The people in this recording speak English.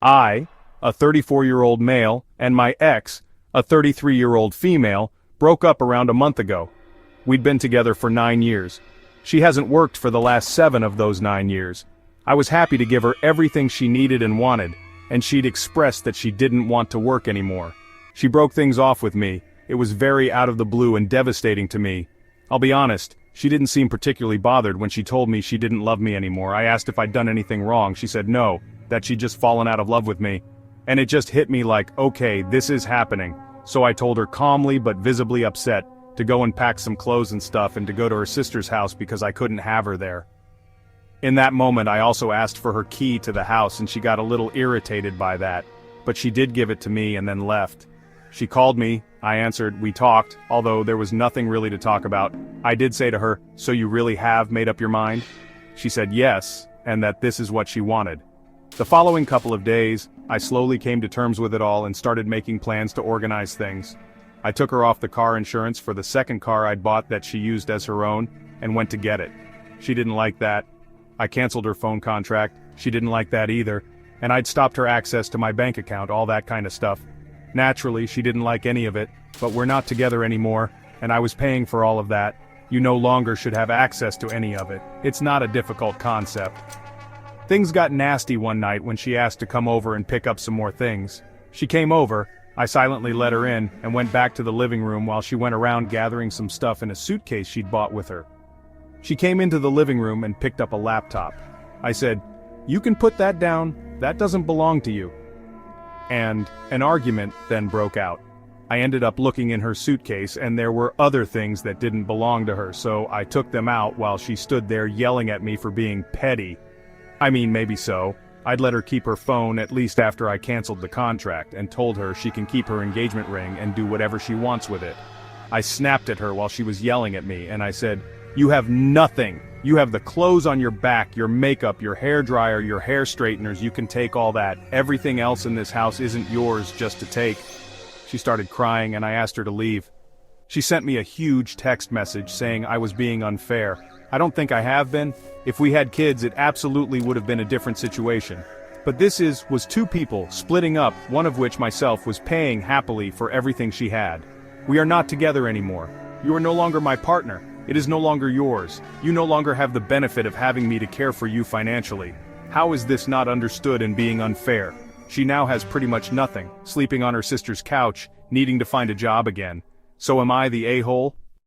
I, a 34-year-old male, and my ex, a 33-year-old female, broke up around a month ago. We'd been together for 9 years. She hasn't worked for the last 7 of those 9 years. I was happy to give her everything she needed and wanted, and she'd expressed that she didn't want to work anymore. She broke things off with me. It was very out of the blue and devastating to me. I'll be honest, she didn't seem particularly bothered when she told me she didn't love me anymore. I asked if I'd done anything wrong. She said no, that she'd just fallen out of love with me. And it just hit me like, okay, this is happening. So I told her calmly but visibly upset to go and pack some clothes and stuff and to go to her sister's house because I couldn't have her there. In that moment I also asked for her key to the house and she got a little irritated by that, but she did give it to me and then left. She called me, I answered, we talked, although there was nothing really to talk about. I did say to her, so you really have made up your mind? She said yes, and that this is what she wanted. The following couple of days, I slowly came to terms with it all and started making plans to organize things. I took her off the car insurance for the second car I'd bought that she used as her own, and went to get it. She didn't like that. I canceled her phone contract, she didn't like that either, and I'd stopped her access to my bank account, all that kind of stuff. Naturally, she didn't like any of it, but we're not together anymore, and I was paying for all of that. You no longer should have access to any of it. It's not a difficult concept. Things got nasty one night when she asked to come over and pick up some more things. She came over, I silently let her in, and went back to the living room while she went around gathering some stuff in a suitcase she'd bought with her. She came into the living room and picked up a laptop. I said, "You can put that down, that doesn't belong to you." And an argument then broke out. I ended up looking in her suitcase and there were other things that didn't belong to her, so I took them out while she stood there yelling at me for being petty. I mean, maybe so. I'd let her keep her phone at least after I canceled the contract and told her she can keep her engagement ring and do whatever she wants with it. I snapped at her while she was yelling at me and I said, "You have nothing. You have the clothes on your back, your makeup, your hair dryer, your hair straighteners, you can take all that. Everything else in this house isn't yours just to take." She started crying and I asked her to leave. She sent me a huge text message saying I was being unfair. I don't think I have been. If we had kids, it absolutely would have been a different situation. But this was 2 people splitting up, one of which myself was paying happily for everything she had. We are not together anymore. You are no longer my partner. It is no longer yours. You no longer have the benefit of having me to care for you financially. How is this not understood and being unfair? She now has pretty much nothing, sleeping on her sister's couch, needing to find a job again. So am I the a-hole?